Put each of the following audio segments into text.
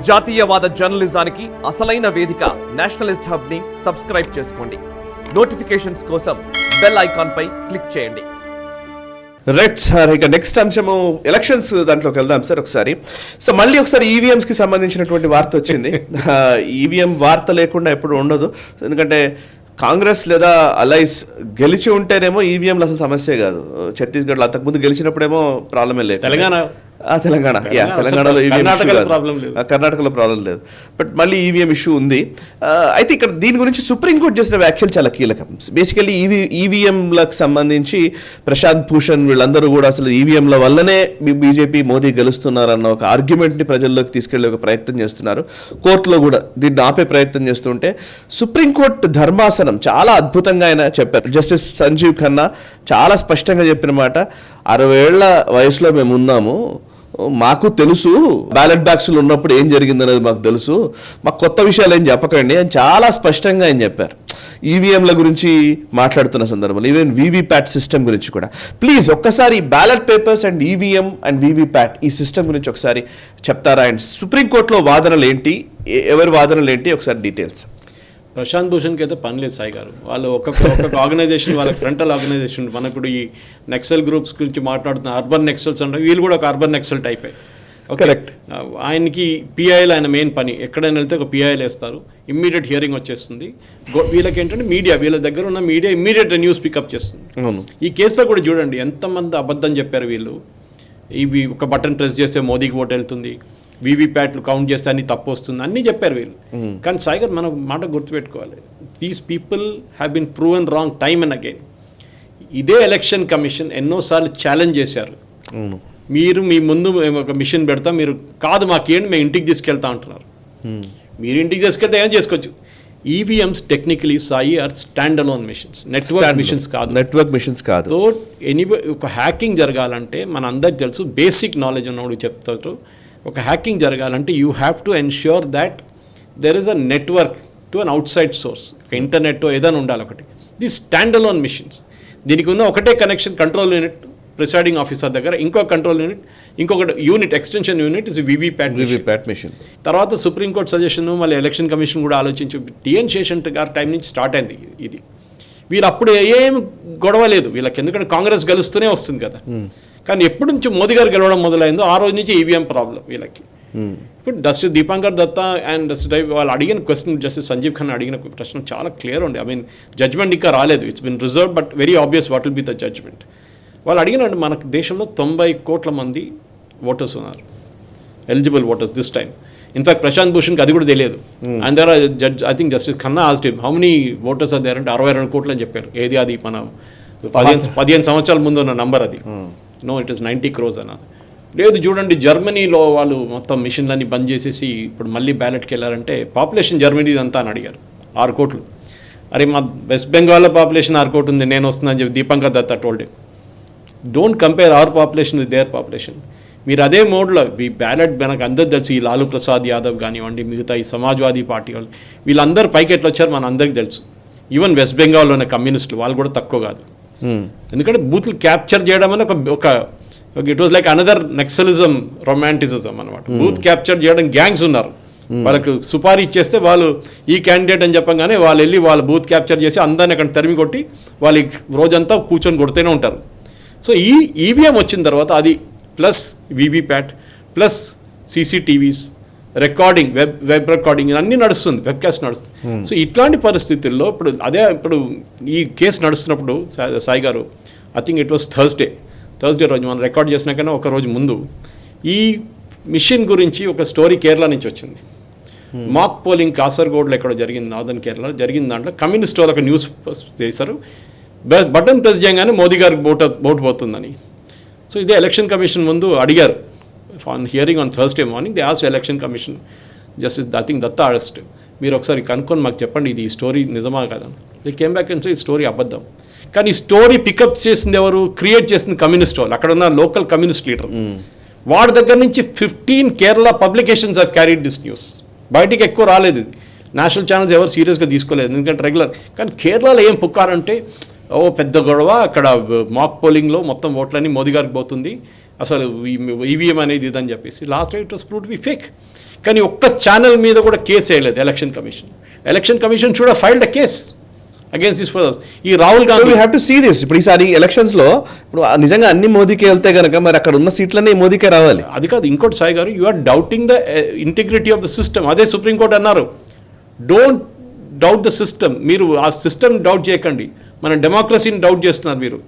జాతీయవాద జర్నలిజానికి అసలైన వేదిక నేషనలిస్ట్ హబ్ ని సబ్స్క్రైబ్ చేసుకోండి. నోటిఫికేషన్స్ కోసం బెల్ ఐకాన్ పై క్లిక్ చేయండి. రైట్ సార్, ఇక నెక్స్ట్ అంశము ఎలక్షన్స్ దాంట్లోకి వెళ్దాం సార్. ఒకసారి సో మళ్ళీ ఒకసారి ఈవీఎంస్కి సంబంధించినటువంటి వార్త వచ్చింది. ఈవీఎం వార్త లేకుండా ఎప్పుడు ఉండదు, ఎందుకంటే కాంగ్రెస్ లేదా అలైస్ గెలిచి ఉంటేనేమో ఈవీఎంలు అసలు సమస్యే కాదు. ఛత్తీస్గఢ్లో అంతకుముందు గెలిచినప్పుడేమో ప్రాబ్లమే లేదు. తెలంగాణలో కర్ణాటకలో ప్రాబ్లం లేదు, బట్ మళ్ళీ ఈవీఎం ఇష్యూ ఉంది. అయితే ఇక్కడ దీని గురించి సుప్రీంకోర్టు చేసిన వ్యాఖ్యలు చాలా కీలకం. బేసికలీ ఈవీఎంలకు సంబంధించి ప్రశాంత్ భూషణ్ వీళ్ళందరూ కూడా అసలు ఈవీఎంల వల్లనే బీజేపీ మోదీ గెలుస్తున్నారన్న ఒక ఆర్గ్యుమెంట్ని ప్రజల్లోకి తీసుకెళ్లే ఒక ప్రయత్నం చేస్తున్నారు. కోర్టులో కూడా దీన్ని ఆపే ప్రయత్నం చేస్తుంటే సుప్రీంకోర్టు ధర్మాసనం చాలా అద్భుతంగా ఆయన చెప్పారు. జస్టిస్ సంజీవ్ ఖన్నా చాలా స్పష్టంగా చెప్పిన మాట, 60 ఏళ్ల వయసులో మేము ఉన్నాము, మాకు తెలుసు బ్యాలెట్ బాక్సులు ఉన్నప్పుడు ఏం జరిగిందనేది మాకు తెలుసు, మాకు కొత్త విషయాలు ఏం చెప్పకండి అని చాలా స్పష్టంగా ఆయన చెప్పారు. ఈవీఎంల గురించి మాట్లాడుతున్న సందర్భంలో ఈవెన్ వీవీప్యాట్ సిస్టమ్ గురించి కూడా ప్లీజ్ ఒక్కసారి ballot papers and EVM and VVPAT ఈ సిస్టమ్ గురించి ఒకసారి చెప్తారా? అండ్ సుప్రీంకోర్టులో వాదనలు ఏంటి, ఎవరి వాదనలు ఏంటి, ఒకసారి డీటెయిల్స్. ప్రశాంత్ భూషణ్కి అయితే పని లేదు సాయి గారు. వాళ్ళు ఒక్కొక్క ఆర్గనైజేషన్, వాళ్ళకి ఫ్రంటల్ ఆర్గనైజేషన్. మన ఇప్పుడు ఈ నక్సల్ గ్రూప్స్ గురించి మాట్లాడుతున్న అర్బన్ నక్సల్స్ అంటే వీళ్ళు కూడా ఒక అర్బన్ నక్సల్ టైపే. కరెక్ట్. ఆయనకి పిఐఎల్ ఆయన మెయిన్ పని. ఎక్కడైనా వెళ్తే ఒక పిఐఎల్ వేస్తారు, ఇమ్మీడియట్ హియరింగ్ వచ్చేస్తుంది. వీళ్ళకి ఏంటంటే మీడియా, వీళ్ళ దగ్గర ఉన్న మీడియా ఇమ్మీడియట్ న్యూస్ పికప్ చేస్తుంది. ఈ కేసులో కూడా చూడండి ఎంతమంది అబద్ధం చెప్పారు వీళ్ళు. ఇవి ఒక బటన్ ప్రెస్ చేస్తే మోదీకి ఓటు వెళ్తుంది, వీవీప్యాట్లు కౌంట్ చేస్తే అన్ని తప్పు వస్తుంది, అన్నీ చెప్పారు వీళ్ళు. కానీ సాయిగర్ మనం మాట గుర్తుపెట్టుకోవాలి, these people have been proven wrong time and again. ఇదే ఎలక్షన్ కమిషన్ ఎన్నోసార్లు ఛాలెంజ్ చేశారు. మీరు మీ ముందు మేము ఒక మిషన్ పెడతాం, మీరు కాదు మాకేంటి మేము ఇంటికి తీసుకెళ్తా అంటున్నారు. మీరు ఇంటికి తీసుకెళ్తే ఏం చేసుకోవచ్చు. EVMs technically Sai are standalone machines, network machines కాదు. సో ఎనీవే ఒక హ్యాకింగ్ జరగాలంటే మన అందరికి తెలుసు, బేసిక్ నాలెడ్జ్ ఉన్నవాడు చెప్తారు, ఒక హ్యాకింగ్ జరగాలంటే you have to ensure that there is a network to an out side source. Internet ఏదైనా ఉండాలి ఒకటి. ది స్టాండ్ అలోన్ మిషన్స్, దీనికి ఉన్న ఒకటే connection, control unit presiding officer దగ్గర, ఇంకో కంట్రోల్ యూనిట్, ఇంకొకటి unit, extension unit is VVPAT machine. తర్వాత సుప్రీంకోర్టు సజెషన్, మళ్ళీ ఎలక్షన్ కమిషన్ కూడా ఆలోచించి టిఎన్ శేషన్ గారి టైం నుంచి స్టార్ట్ అయింది ఇది. వీళ్ళు అప్పుడు ఏం గొడవ లేదు వీళ్ళకి, ఎందుకంటే కాంగ్రెస్ గెలుస్తూనే వస్తుంది కదా. కానీ ఎప్పటి నుంచి మోదీ గారు గెలవడం మొదలైందో ఆ రోజు నుంచి ఈవీఎం ప్రాబ్లం వీళ్ళకి. ఇప్పుడు justice Dipankar Datta and justice వాళ్ళు అడిగిన క్వశ్చన్, జస్టిస్ సంజీవ్ ఖన్నా అడిగిన ప్రశ్న చాలా క్లియర్ ఉంది. ఐ మీన్ జడ్జ్మెంట్ ఇంకా రాలేదు, it's been reserve, but very obvious what will be the judgement. వాళ్ళు అడిగిన మనకు దేశంలో 90 కోట్ల మంది ఓటర్స్ ఉన్నారు, eligible voters this time. In fact Prashant భూషణ్కి అది కూడా తెలియదు. అండ్ దగ్గర judge I think justice Khanna asked him how many voters are there అంటే 62 కోట్లు అని చెప్పారు. ఏది అది మన 15 సంవత్సరాల ముందు ఉన్న నంబర్ అది. నో, ఇట్ ఈస్ 90 crores అన్నారు. లేదు చూడండి, జర్మనీలో వాళ్ళు మొత్తం మిషన్లన్నీ బంద్ చేసేసి ఇప్పుడు మళ్ళీ బ్యాలెట్కి వెళ్ళారంటే పాపులేషన్ జర్మనీ అంతా అని అడిగారు, 6 కోట్లు. అరే మా వెస్ట్ బెంగాల్లో పాపులేషన్ 6 కోట్లు ఉంది, నేను వస్తుందని చెప్పి Dipankar Datta told him. Don't compare our population with their population. మీరు అదే మోడ్లో ఈ బ్యాలెట్ మనకు అందరు తెలుసు, ఈ లాలూ ప్రసాద్ యాదవ్ కానివ్వండి, మిగతా ఈ సమాజ్వాదీ పార్టీ వాళ్ళు, వీళ్ళందరూ పైకి ఎట్లా వచ్చారు మన అందరికి తెలుసు. ఈవెన్ వెస్ట్ బెంగాల్లోనే కమ్యూనిస్టులు వాళ్ళు కూడా తక్కువ కాదు. ఎందుకంటే బూత్లు క్యాప్చర్ చేయడం అని ఒక it was like another naxalism, romanticism అనమాట. బూత్ క్యాప్చర్ చేయడం గ్యాంగ్స్ ఉన్నారు, వాళ్ళకు సుపారీ ఇచ్చేస్తే వాళ్ళు ఈ క్యాండిడేట్ అని చెప్పగానే వాళ్ళు వెళ్ళి వాళ్ళ బూత్ క్యాప్చర్ చేసి అందరిని అక్కడ తరిమి కొట్టి వాళ్ళు రోజంతా కూర్చొని కొడుతూనే ఉంటారు. సో ఈ ఈవీఎం వచ్చిన తర్వాత అది plus VVPAT plus CCTVs recording, web recording అన్నీ నడుస్తుంది, వెబ్కాస్ట్ నడుస్తుంది. సో ఇట్లాంటి పరిస్థితుల్లో ఇప్పుడు ఈ కేసు నడుస్తున్నప్పుడు Sai garu, I think it was Thursday రోజు మనం రికార్డ్ చేసినాకైనా ఒక రోజు ముందు ఈ మిషన్ గురించి ఒక స్టోరీ కేరళ నుంచి వచ్చింది. మాక్ పోలింగ్ కాసర్గోడ్లో ఎక్కడ జరిగింది, నార్దర్న్ కేరళ జరిగిన దాంట్లో కమ్యూనిస్ట్ వాళ్ళు ఒక న్యూస్ చేశారు, బటన్ ప్రెస్ చేయగానే మోదీ గారికి ఓటు పోతుందని. సో ఇదే ఎలక్షన్ కమిషన్ ముందు అడిగారు on hearing on Thursday morning. They asked election commission justice I think Datta arrest, మీరు ఒకసారి కనుక్కొని మాకు చెప్పండి ఇది ఈ స్టోరీ నిజమా కదా. They came back and say ఈ స్టోరీ అబద్ధం. కానీ ఈ స్టోరీ పికప్ చేసింది ఎవరు, క్రియేట్ చేసింది కమ్యూనిస్ట్ వాళ్ళు, అక్కడ ఉన్న లోకల్ కమ్యూనిస్ట్ లీడర్. వాడి దగ్గర నుంచి 15 Kerala publications are carried this news. బయటికి ఎక్కువ రాలేదు ఇది, నేషనల్ ఛానల్స్ ఎవరు సీరియస్గా తీసుకోలేదు, ఎందుకంటే రెగ్యులర్. కానీ కేరళలో ఏం పుక్కారంటే ఓ పెద్ద గొడవ, అక్కడ మాక్ పోలింగ్లో మొత్తం ఓట్లన్నీ మోదీ గారికి పోతుంది, అసలు ఈవీఎం అనేది ఇదని చెప్పేసి. Last it was proved to be fake. కానీ ఒక్క ఛానల్ మీద కూడా కేసు వేయలేదు election commission should have filed a case against this persons. ఈ Rahul so Gandhi we have to see this. ఇప్పుడు ఈసారి ఎలక్షన్స్ లో ఇప్పుడు నిజంగా అన్ని మోదీకే వెళ్తే కనుక మరి అక్కడ ఉన్న సీట్లన్నీ మోదీకే రావాలి. అది కాదు, ఇంకోటి Sai garu, you are doubting the integrity of the system. అదే సుప్రీంకోర్టు అన్నారు, డోంట్ డౌట్ ద సిస్టమ్. మీరు ఆ సిస్టమ్ డౌట్ చేయకండి, మన డెమోక్రసీని డౌట్ చేస్తున్నారు మీరు.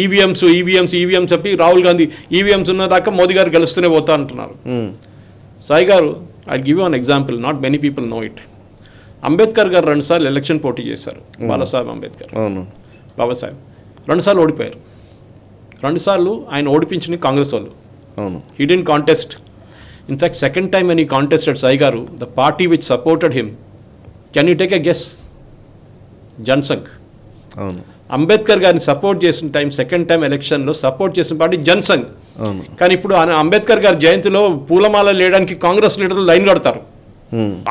ఈవీఎంస్ చెప్పి రాహుల్ గాంధీ ఈవీఎంస్ ఉన్నదాకా మోదీ గారు గెలుస్తూనే పోతా అంటున్నారు. Sai garu, I give you an example, not many people know it. Ambedkar garu 2 సార్లు ఎలక్షన్ పోటీ చేశారు. బాబాసాహెబ్ అంబేద్కర్, బాబాసాహెబ్ 2 సార్లు ఓడిపోయారు. 2 సార్లు ఆయన ఓడిపించిన కాంగ్రెస్ వాళ్ళు. He didn't contest. In fact second time when he contested Sai garu, the party which supported him, can you take a guess? Jana Sangh. Ambedkar గారిని సపోర్ట్ చేసిన టైం, సెకండ్ టైం ఎలక్షన్లో సపోర్ట్ చేసిన పార్టీ జనసంఘ్. కానీ ఇప్పుడు అంబేద్కర్ గారి జయంతిలో పూలమాల లేయడానికి కాంగ్రెస్ లీడర్లు లైన్ కడతారు.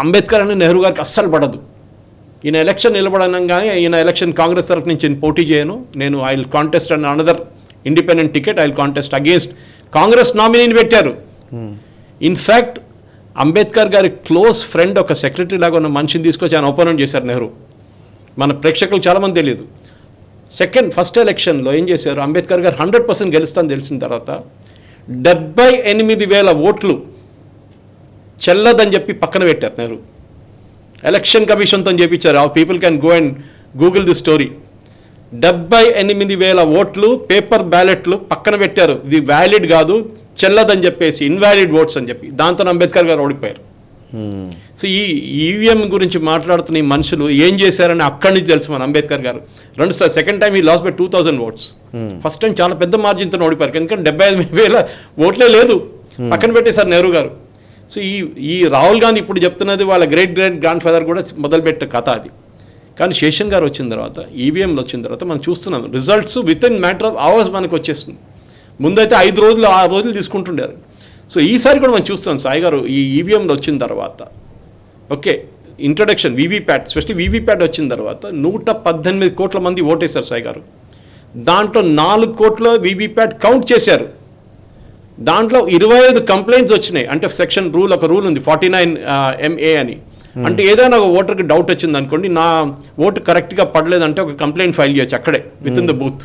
అంబేద్కర్ అని నెహ్రూ గారికి అస్సలు పడదు. ఈయన ఎలక్షన్ నిలబడనంగానే ఈయన ఎలక్షన్ కాంగ్రెస్ తరఫు నుంచి నేను పోటీ చేయను, నేను I will contest and another independent ticket, I will contest against Congress నామినీని పెట్టారు. ఇన్ఫ్యాక్ట్ అంబేద్కర్ గారి క్లోజ్ ఫ్రెండ్, ఒక సెక్రటరీ లాగా ఉన్న మనిషిని తీసుకొచ్చి ఆయన ఒపోనెంట్ చేశారు నెహ్రూ. మన ప్రేక్షకులు చాలామంది తెలియదు. ఫస్ట్ ఎలక్షన్లో ఏం చేశారు, అంబేద్కర్ గారు 100% గెలుస్తాను తెలిసిన తర్వాత 78,000 ఓట్లు చెల్లదని చెప్పి పక్కన పెట్టారు నెహ్రూ. ఎలక్షన్ కమిషన్తో చేయించారు. ఆ people can go and Google the story. 78,000 ఓట్లు పేపర్ బ్యాలెట్లు పక్కన పెట్టారు. ఇది వ్యాలిడ్ కాదు, చెల్లదని చెప్పేసి, ఇన్వాలిడ్ ఓట్స్ అని చెప్పి. దాంతో అంబేద్కర్ గారు ఓడిపోయారు. సో ఈ ఈవీఎం గురించి మాట్లాడుతున్న ఈ మనుషులు ఏం చేశారని అక్కడి నుంచి తెలుసు మన అంబేద్కర్ గారు. సెకండ్ టైం ఈ lost by 2,000 votes. First time చాలా పెద్ద మార్జిన్తో ఓడిపోయారు, ఎందుకంటే 75,000 ఓట్లే లేదు, పక్కన పెట్టేశారు నెహ్రూ గారు. సో ఈ రాహుల్ గాంధీ ఇప్పుడు చెప్తున్నది వాళ్ళ గ్రేట్ గ్రాండ్ ఫాదర్ కూడా మొదలుపెట్టే కథ అది. కానీ శేషన్ గారు వచ్చిన తర్వాత, ఈవీఎంలు వచ్చిన తర్వాత మనం చూస్తున్నాం results with in matter of hours మనకు వచ్చేస్తుంది. ముందైతే 5 రోజులు 6 రోజులు తీసుకుంటుండారు. సో ఈసారి కూడా మనం చూస్తున్నాం సాయి గారు, ఈ ఈవీఎంలు వచ్చిన తర్వాత, okay, introduction VVPAT, specially VVPAT వచ్చిన తర్వాత 118 కోట్ల మంది ఓటేశారు సాయి గారు. దాంట్లో 4 కోట్ల వీవీప్యాట్ కౌంట్ చేశారు. దాంట్లో 25 కంప్లైంట్స్ వచ్చినాయి. అంటే సెక్షన్ ఒక రూల్ ఉంది 49 MA అని. అంటే ఏదైనా ఒక ఓటర్కి డౌట్ వచ్చింది అనుకోండి, నా ఓటు కరెక్ట్గా పడలేదంటే ఒక కంప్లైంట్ ఫైల్ చేయొచ్చు అక్కడే within the booth.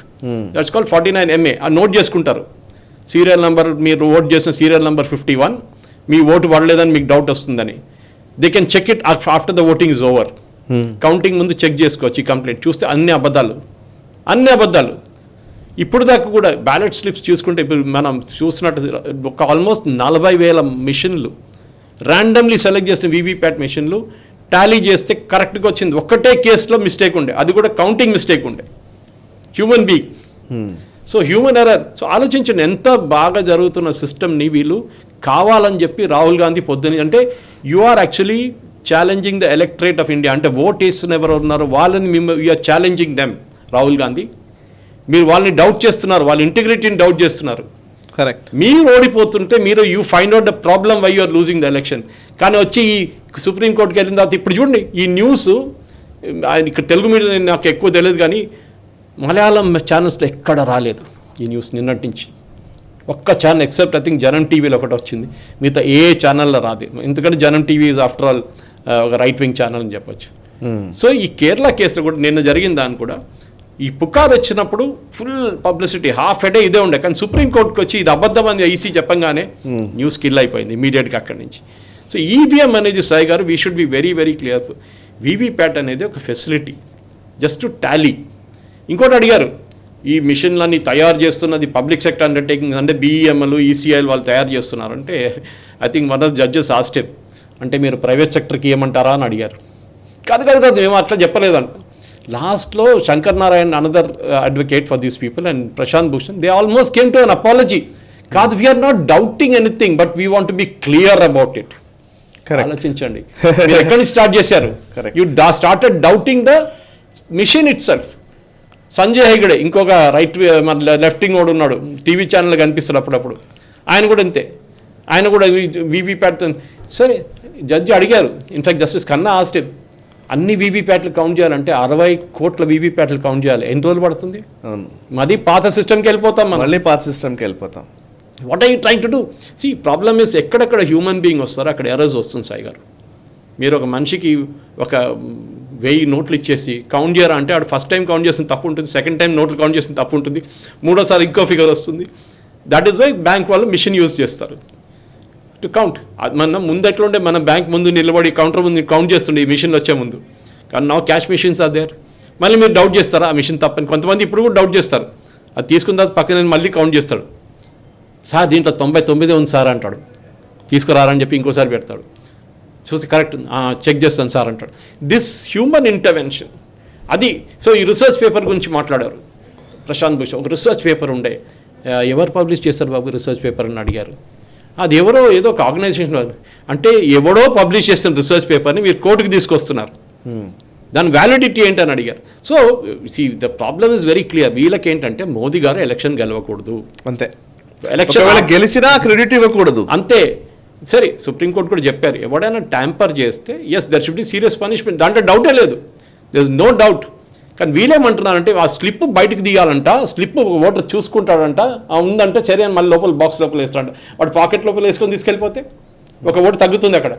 That's called 49 MA. ఆ నోట్ చేసుకుంటారు. సీరియల్ నెంబర్, మీరు ఓట్ చేసిన సీరియల్ నెంబర్ 51, మీ ఓటు పడలేదని మీకు డౌట్ వస్తుందని. They can check it after the voting is over. Counting ముందు చెక్ చేసుకోవచ్చు ఈ కంప్లైంట్. చూస్తే అన్ని అబద్ధాలు. ఇప్పుడు దాకా కూడా బ్యాలెట్ స్లిప్స్ చూసుకుంటే ఇప్పుడు మనం చూసినట్టు ఒక ఆల్మోస్ట్ 40,000 మిషన్లు ర్యాండమ్లీ సెలెక్ట్ చేసిన వీవీప్యాట్ మిషన్లు టాలీ చేస్తే కరెక్ట్గా వచ్చింది. ఒక్కటే కేసులో మిస్టేక్ ఉండే, అది కూడా కౌంటింగ్ మిస్టేక్ ఉండే, human being. So human error. So ఆలోచించండి, ఎంత బాగా జరుగుతున్న సిస్టమ్ని వీళ్ళు కావాలని చెప్పి రాహుల్ గాంధీ పొద్దున, అంటే you are actually challenging the electorate of India. అంటే ఓట్ వేస్తున్న ఎవరు ఉన్నారో వాళ్ళని you're challenging them. Rahul Gandhi, మీరు వాళ్ళని డౌట్ చేస్తున్నారు, వాళ్ళ ఇంటిగ్రిటీని డౌట్ చేస్తున్నారు. కరెక్ట్. మీరు ఓడిపోతుంటే you find out the problem why you're losing the election. కానీ వచ్చి ఈ సుప్రీంకోర్టుకి వెళ్ళిన తర్వాత ఇప్పుడు చూడండి ఈ న్యూస్, ఇక్కడ తెలుగు మీడియా నాకు ఎక్కువ తెలియదు కానీ మలయాళం ఛానల్స్లో ఎక్కడ రాలేదు ఈ న్యూస్ నిన్నటి నుంచి. ఒక్క ఛానల్ ఎక్సెప్ట్ ఐ థింక్ జనం టీవీలో ఒకటి వచ్చింది, మిగతా ఏ ఛానల్లో రాదు. ఎందుకంటే జనం టీవీ ఈజ్ ఆఫ్టర్ ఆల్ ఒక రైట్ వింగ్ ఛానల్ అని చెప్పొచ్చు. సో ఈ కేరళ కేసులో కూడా నిన్న జరిగిన దాన్ని కూడా ఈ పుకార్ వచ్చినప్పుడు full publicity, half a day ఇదే ఉండే. కానీ సుప్రీంకోర్టుకి వచ్చి ఇది అబద్ధం అని ఈసీ చెప్పంగానే న్యూస్ కిల్ అయిపోయింది ఇమీడియట్గా అక్కడి నుంచి. సో ఈవీఎం అనేది సాయి గారు, we should be very very clear. VVPAT అనేది ఒక ఫెసిలిటీ జస్ట్ టు టాలీ. ఇంకోటి అడిగారు, ఈ మిషన్లన్నీ తయారు చేస్తున్నది పబ్లిక్ సెక్టర్ అండర్టేకింగ్ అంటే BEMలు ECIలు వాళ్ళు తయారు చేస్తున్నారు అంటే I think one of the judges asked him, అంటే మీరు ప్రైవేట్ సెక్టర్కి ఏమంటారా అని అడిగారు. కాదు మేము అట్లా చెప్పలేదంట. లాస్ట్లో Shankar Narayan another advocate for these people and Prashant Bhushan, they almost came to an apology. కాదు, we are not doubting anything but we want to be clear about it. ఆలోచించండి, మీరు ఎక్కడి నుంచి స్టార్ట్ చేశారు? You started doubting the machine itself. Sanjay Hegde ఇంకొక left wing వాడు ఉన్నాడు, TV channel కనిపిస్తాడు అప్పుడప్పుడు, ఆయన కూడా అంతే. ఆయన కూడా వీవీప్యాట్ సరే జడ్జి అడిగారు. In fact justice Khanna asked him, అన్ని వీవీప్యాట్లు కౌంట్ చేయాలంటే 60 కోట్ల వీవీప్యాట్లు కౌంట్ చేయాలి, ఎన్ని రోజులు పడుతుంది? మాది పాత సిస్టమ్కి వెళ్ళిపోతాం, మళ్ళీ పాత సిస్టమ్కి వెళ్ళిపోతాం. What are you trying to do? See problem is ఎక్కడెక్కడ హ్యూమన్ బీయింగ్ వస్తారో అక్కడ ఎర్రర్స్ వస్తుంది సాయి గారు. మీరు ఒక మనిషికి ఒక 1000 నోట్లు ఇచ్చేసి కౌంట్ చేయరా అంటే ఆడు ఫస్ట్ టైం కౌంట్ చేసిన తప్పు ఉంటుంది, సెకండ్ టైం నోట్లు కౌంట్ చేసిన తప్పు ఉంటుంది, మూడోసారి ఇంకో ఫిగర్ వస్తుంది. దట్ ఈస్ వై బ్యాంక్ వాళ్ళు మిషన్ యూజ్ చేస్తారు టు కౌంట్. మన ముందు ఎట్లా ఉండే, మన బ్యాంక్ ముందు నిలబడి కౌంటర్ ముందు కౌంట్ చేస్తుండే ఈ మిషన్లు వచ్చే ముందు. కానీ నా క్యాష్ మిషన్స్ ఆర్ దేర్. మళ్ళీ మీరు డౌట్ చేస్తారా ఆ మిషన్ తప్పని? కొంతమంది ఇప్పుడు కూడా డౌట్ చేస్తారు. అది తీసుకున్న తర్వాత పక్కన మళ్ళీ కౌంట్ చేస్తాడు. సార్ దీంట్లో 99 ఉంది సార్ అంటాడు. తీసుకురారని చెప్పి ఇంకోసారి పెడతాడు. చూసి కరెక్ట్ చెక్ చేస్తాను సార్ అంటాడు. దిస్ హ్యూమన్ ఇంటర్వెన్షన్ అది. సో ఈ రీసెర్చ్ పేపర్ గురించి మాట్లాడారు ప్రశాంత్ భూషణ్. ఒక రీసెర్చ్ పేపర్ ఉండే, ఎవరు పబ్లిష్ చేస్తారు బాబు రీసెర్చ్ పేపర్ అని అడిగారు. అది ఎవరో ఏదో ఒక ఆర్గనైజేషన్ అంటే ఎవడో పబ్లిష్ చేస్తున్న రీసెర్చ్ పేపర్ని మీరు కోర్టుకు తీసుకొస్తున్నారు, దాని వ్యాలిడిటీ ఏంటని అడిగారు. So the problem is very clear. వీళ్ళకి ఏంటంటే మోదీ గారు ఎలక్షన్ గెలవకూడదు, అంతే. ఎలక్షన్ గెలిచినా క్రెడిట్ ఇవ్వకూడదు, అంతే. సరే సుప్రీంకోర్టు కూడా చెప్పారు, ఎవడైనా ట్యాంపర్ చేస్తే yes there should be serious punishment, దాంట్లో డౌటే లేదు, దర్ ఇస్ నో డౌట్. కానీ వీళ్ళేమంటున్నారంటే ఆ స్లిప్ బయటకు తీయాలంట, స్లిప్ ఓటర్ చూసుకుంటాడంట, ఉందంటే సరే అని మళ్ళీ లోపల బాక్స్ లోపల వేస్తాడంట. వాడు పాకెట్ లోపల వేసుకొని తీసుకెళ్ళిపోతే ఒక ఓటు తగ్గుతుంది అక్కడ.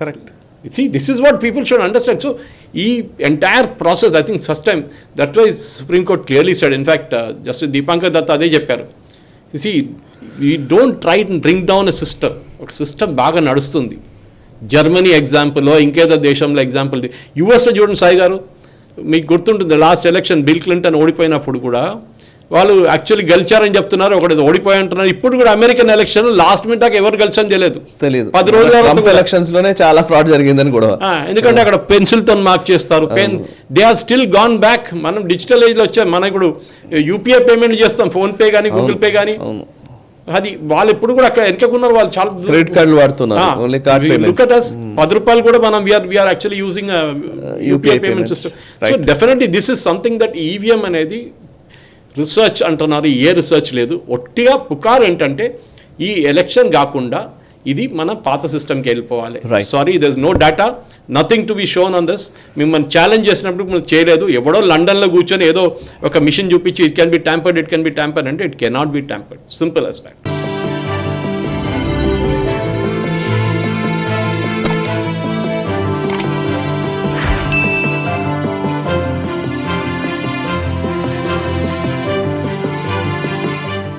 Correct. See, this is what people should understand. So, the entire process, I think first time, that way Supreme Court clearly said, in fact, Justice Deepankar Datta ade chepparu. You see, we don't try and bring down a system. ఒక system బాగా నడుస్తుంది. Germany example, ఇంకేదో దేశంలో example. యుఎస్లో చూడండి సాయి గారు, మీకు గుర్తుంటుంది లాస్ట్ ఎలక్షన్ బిల్ క్లింటన్ ఓడిపోయినప్పుడు కూడా వాళ్ళు యాక్చువల్లీ గెలిచారని చెప్తున్నారు, ఒకటి ఓడిపోయి అంటున్నారు. ఇప్పుడు కూడా అమెరికన్ ఎలక్షన్ లాస్ట్ మినిట్ దాకా ఎవరు గెలిచారని తెలియదు. 10 రోజుల ఎలక్షన్స్ లోనే చాలా ఫ్రాడ్ జరిగిందని కూడా. ఎందుకంటే అక్కడ పెన్సిల్ తో మార్క్ చేస్తారు. They are still gone back. మనం డిజిటల్ ఏజ్ లో వచ్చాం. మనం ఇప్పుడు యూపీఐ పేమెంట్ చేస్తాం, ఫోన్ పే కానీ గూగుల్ పే కానీ. అది వాళ్ళు ఎప్పుడు కూడా అక్కడ వెనకకున్నారు. వాళ్ళు చాలా క్రెడిట్ కార్డులు వాడుతున్నారు. ₹10 కూడా మనం we're actually using UPI payment system. So definitely this is something that EVM అనేది రీసెర్చ్ అంటున్నారు, ఏ రీసెర్చ్ లేదు. ఒట్టిగా పుకారు ఏంటంటే ఈ ఎలక్షన్ కాకుండా ఇది మన పాత సిస్టమ్కి వెళ్ళిపోవాలి. Sorry, there is no data, nothing to be shown on this. మిమ్మల్ని ఛాలెంజ్ చేసినప్పుడు మనం చేయలేదు. ఎవడో లండన్లో కూర్చొని ఏదో ఒక మిషన్ చూపించి it can be tampered, it can be tampered అంటే it cannot be tampered. Simple as that.